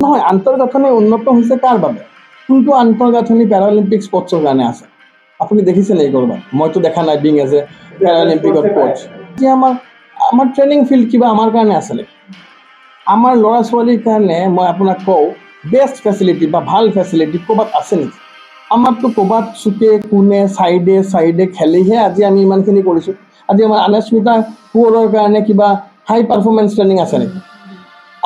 নহয়, আন্তঃগাঁথনি উন্নত হৈছে কাৰ বাবে? কোনটো আন্তঃগাঁথনি পেৰালিম্পিক স্পৰ্টছৰ কাৰণে আছে? আপুনি দেখিছে নেকি ক'ৰবাত? মইতো দেখা নাই বিং এজ এ পেৰালিম্পিকত কোচ। এতিয়া আমাৰ ট্ৰেইনিং ফিল্ড কিবা আমাৰ কাৰণে আছে নেকি? আমাৰ ল'ৰা ছোৱালীৰ কাৰণে মই আপোনাক কওঁ বেষ্ট ফেচিলিটি বা ভাল ফেচিলিটি ক'ৰবাত আছে নেকি? আমাৰতো ক'ৰবাত চুকে কোণে চাইডে খেলিহে আজি আমি ইমানখিনি কৰিছোঁ। আজি আমাৰ আনস্মিতা কোঁৱৰৰ কাৰণে কিবা হাই পাৰফৰ্মেঞ্চ ট্ৰেইনিং আছে নেকি?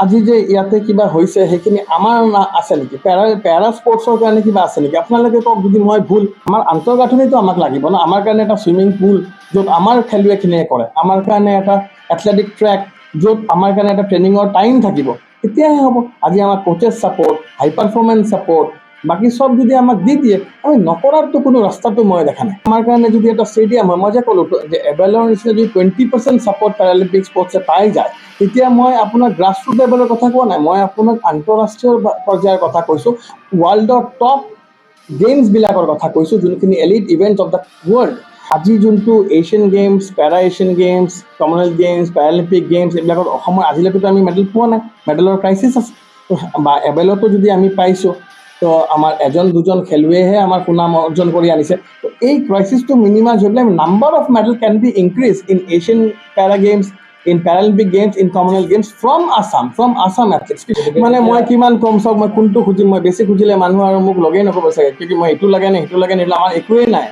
আজি যে ইয়াতে কিবা হৈছে সেইখিনি আমাৰ আছে নেকি? পেৰা স্পৰ্টছৰ কাৰণে কিবা আছে নেকি? আপোনালোকে কওক যদি মই ভুল। আমাৰ আন্তঃগাঁথনিটো আমাক লাগিব ন। আমাৰ কাৰণে এটা ছুইমিং পুল য'ত আমাৰ খেলুৱৈখিনিয়ে কৰে, আমাৰ কাৰণে এটা এথলেটিক ট্ৰেক য'ত আমাৰ কাৰণে এটা ট্ৰেইনিঙৰ টাইম থাকিব, তেতিয়াহে হ'ব। আজি আমাক কোচেছ ছাপৰ্ট, হাই পাৰফৰ্মেঞ্চ ছাপৰ্ট, বাকী চব যদি আমাক দি দিয়ে, আমি নকৰাৰতো কোনো ৰাস্তাটো মই দেখা নাই। আমাৰ কাৰণে যদি এটা ষ্টেডিয়াম হয়, মই যে ক'লোঁ যে এবেলৰ নিচিনা যদি 20% ছাপৰ্ট পেৰালিম্পিক স্পৰ্টছে পাই যায়, তেতিয়া মই আপোনাৰ গ্ৰাছৰুট লেভেলৰ কথা কোৱা নাই, মই আপোনাক আন্তঃৰাষ্ট্ৰীয় পৰ্যায়ৰ কথা কৈছোঁ। ৱৰ্ল্ডৰ টপ গেমছবিলাকৰ কথা কৈছোঁ, যোনখিনি elite events of the world. আজি যোনটো Asian games, para Asian games, Commonwealth games, Paralympic games, এইবিলাকত অসমৰ আজিলৈকেতো আমি মেডেল পোৱা নাই, মেডেলৰ ক্ৰাইচিছ আছে। বা এবেলতো যদি আমি পাইছোঁ, তো আমাৰ এজন দুজন খেলুৱৈহে আমাৰ সুনাম অৰ্জন কৰি আনিছে। তো এই ক্ৰাইচিছটো মিনিমাইজ হৈ পেলাই number of medal can be increase in Asian para games, in Paralympic games, in Commonwealth games from Assam athletes. মানে মই কিমান কম চাওক, মই কোনটো খুজিম? মই বেছি খুজিলে মানুহ আৰু মোক লগেই নক'ব চাগে, কিন্তু মই এইটো লাগে নে সেইটো লাগে নে, আমাৰ একোৱেই নাই।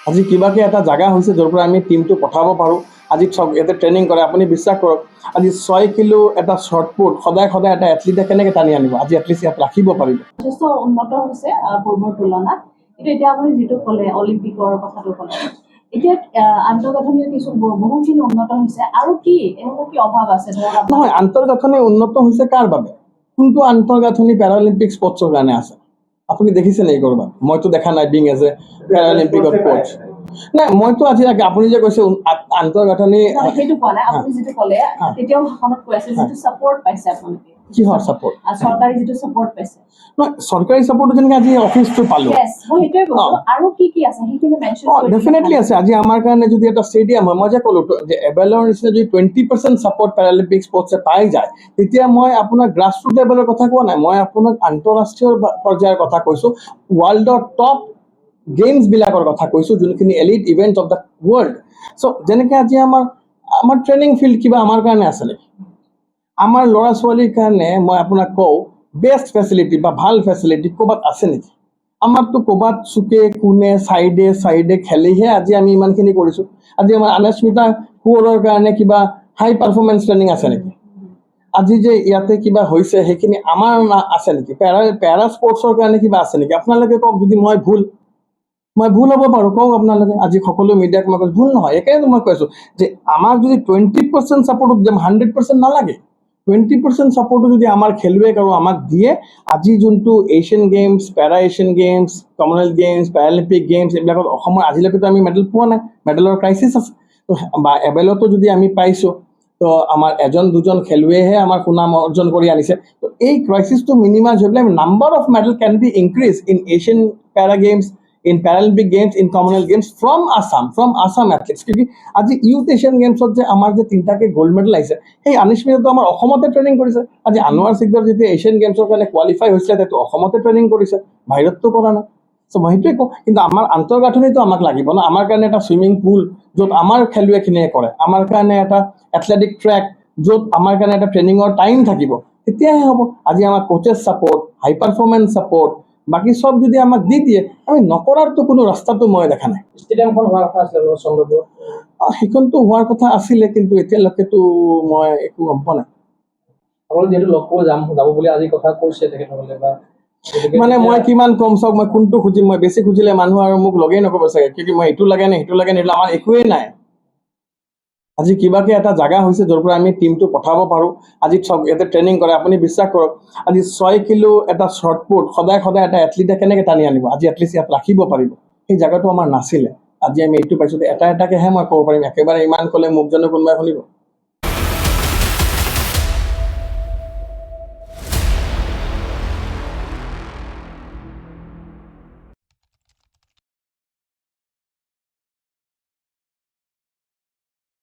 আজি কিবাকৈ এটা জেগা হৈছে য'ৰ পৰা আমি টিমটো পঠাব পাৰোঁ। আজি চব ইয়াতে ট্ৰেইনিং কৰে, আপুনি বিশ্বাস কৰক, আজি 6 কিলো এটা শ্বৰ্টপুট সদায় এটা এথলিটে কেনেকৈ টানি আনিব? আজি এটলিষ্ট ইয়াত ৰাখিব পাৰিব। যথেষ্ট উন্নত হৈছে পূৰ্বৰ তুলনাত। কিন্তু এতিয়া আপুনি যিটো ক'লে অলিম্পিকৰ কথাটো ক'লে, এতিয়া আন্তঃগাঁথনিৰ কিছু বহুখিনি উন্নত হৈছে, আৰু কি এনেকুৱা কি অভাৱ আছে? নহয়, আন্তঃগাঁথনি উন্নত হৈছে কাৰ বাবে? কোনটো আন্তঃগাঁথনি পেৰালিম্পিক স্পৰ্টছৰ কাৰণে আছে? আপুনি দেখিছে নেকি ক'ৰবাত? মইতো দেখা নাই বিং এজ এ পেৰালিম্পিকত কোচ। নাই, মইতো আজি আপুনি যে কৈছে আন্তঃগাঁথনি, সেইটো কোৱা নাই। আপুনি যিটো ক'লে তেতিয়াও ভাষণত কৈ আছে, যিটো ছাপৰ্ট পাইছে আপোনালোকে, কিহৰ ছাপৰ্ট? চৰকাৰী যিটো ছাপৰ্ট পাইছে। নহয়, চৰকাৰী ছাপৰ্টটো যেনেকৈ আজি অফিচটো পালোঁ, মই সেইটোৱে কৈছোঁ, আৰু কি কি আছে সেইখিনি মেনশ্যন কৰি দিব। ডেফিনেটলি আছে। আজি আমাৰ কাৰণে যদি এটা ষ্টেডিয়াম হয়, মই যে ক'লোঁ যে এবেলৰ নিচিনা যদি 20% ছাপৰ্ট পেৰালিম্পিক স্পৰ্টছে পাই যায়, তেতিয়া মই আপোনাৰ গ্ৰাছৰুট লেভেলৰ কথা কোৱা নাই, মই আপোনাক আন্তঃৰাষ্ট্ৰীয় পৰ্যায়ৰ কথা কৈছোঁ। ৱৰ্ল্ডৰ টপ গেমছবিলাকৰ কথা কৈছোঁ, যোনখিনি elite events of the world. So' যেনেকৈ আজি আমাৰ ট্ৰেইনিং ফিল্ড কিবা আমাৰ কাৰণে আছে নেকি? আমাৰ ল'ৰা ছোৱালীৰ কাৰণে মই আপোনাক কওঁ বেষ্ট ফেচিলিটি বা ভাল ফেচিলিটি ক'ৰবাত আছে নেকি? আমাৰতো ক'ৰবাত চুকে কোণে চাইডে খেলিহে আজি আমি ইমানখিনি কৰিছোঁ। আজি আমাৰ আনস্মিতা কোঁৱৰৰ কাৰণে কিবা হাই পাৰফৰ্মেঞ্চ ট্ৰেইনিং আছে নেকি? আজি যে ইয়াতে কিবা হৈছে সেইখিনি আমাৰ আছে নেকি? পেৰা স্পৰ্টছৰ কাৰণে কিবা আছে নেকি? আপোনালোকে কওক যদি মই ভুল হ'ব পাৰোঁ, কওক আপোনালোকে। আজি সকলো মিডিয়াক মই কৈছোঁ ভুল নহয়, একেতো মই কৈছোঁ যে আমাক যদি 20% ছাপৰ্টত যাম, 100% নালাগে। 20% ছাপৰ্টটো যদি আমাৰ খেলুৱৈক আৰু আমাক দিয়ে, আজি যোনটো Asian games, para Asian games, Commonwealth games, Paralympic games, এইবিলাকত অসমৰ আজিলৈকেতো আমি মেডেল পোৱা নাই, মেডেলৰ ক্ৰাইচিছ আছে। বা এবেলতো যদি আমি পাইছোঁ, তো আমাৰ এজন দুজন খেলুৱৈহে আমাৰ সুনাম অৰ্জন কৰি আনিছে। তো এই ক্ৰাইচিছটো মিনিমাইজ হৈ পেলাই number of medal can be increase in Asian para games, in Paralympic games, in Commonwealth games from Assam athletes. কিউকি আজি ইউথ এছিয়ান গেমছত যে আমাৰ যে 3টাকে গ'ল্ড মেডেল আহিছে, সেই আনিস্মিতাটো আমাৰ অসমতে ট্ৰেইনিং কৰিছে। আজি আনোৱাৰ সিকদাৰ যেতিয়া এছিয়ান গেমছৰ কাৰণে কোৱালিফাই হৈছিলে, সেইটো অসমতে ট্ৰেইনিং কৰিছে, বাহিৰততো কৰা নাই। চ' মই সেইটোৱে কওঁ, কিন্তু আমাৰ আন্তঃগাঁথনিটো আমাক লাগিব ন। আমাৰ কাৰণে এটা ছুইমিং পুল য'ত আমাৰ খেলুৱৈখিনিয়ে কৰে, আমাৰ কাৰণে এটা এথলেটিক ট্ৰেক য'ত আমাৰ কাৰণে এটা ট্ৰেইনিঙৰ টাইম থাকিব, তেতিয়াহে হ'ব। আজি আমাক কোচেছ ছাপৰ্ট, হাই পাৰফৰ্মেঞ্চ ছাপৰ্ট, বাকী চব যদি আমাক দি দিয়ে, আমি নকৰাৰতো কোনো ৰাস্তাটো মই দেখা নাই। ষ্টেডিয়ামখন হোৱাৰ কথা আছিলে চন্দ্ৰপুৰ, সেইখনতো হোৱাৰ কথা আছিলে, কিন্তু এতিয়ালৈকেতো মই একো গম পোৱা নাই। আপোনালোক যিহেতু লগ পোৱা যাব বুলি আজি কথা কৈছে তেখেতসকলে, বা মানে মই কিমান কম চাওক, মই কোনটো খুজিম? মই বেছি খুজিলে মানুহ আৰু মোক লগেই নক'ব চাগে, কিন্তু মই এইটো লাগে নে সেইটো লাগে নে, আমাৰ একোৱেই নাই। আজি কিবাকৈ এটা জেগা হৈছে য'ৰ পৰা আমি টিমটো পঠাব পাৰোঁ। আজি চব ইয়াতে ট্ৰেইনিং কৰে, আপুনি বিশ্বাস কৰক, আজি 6 কিলো এটা শ্বৰ্টপুট সদায় এটা এথলিটে কেনেকৈ টানি আনিব? আজি এটলিষ্ট ইয়াত ৰাখিব পাৰিব। সেই জেগাটো আমাৰ নাছিলে, আজি আমি এইটো পাইছোঁ। এটাকেহে মই ক'ব পাৰিম, একেবাৰে ইমান ক'লে মোক জানো কোনোবাই শুনিব?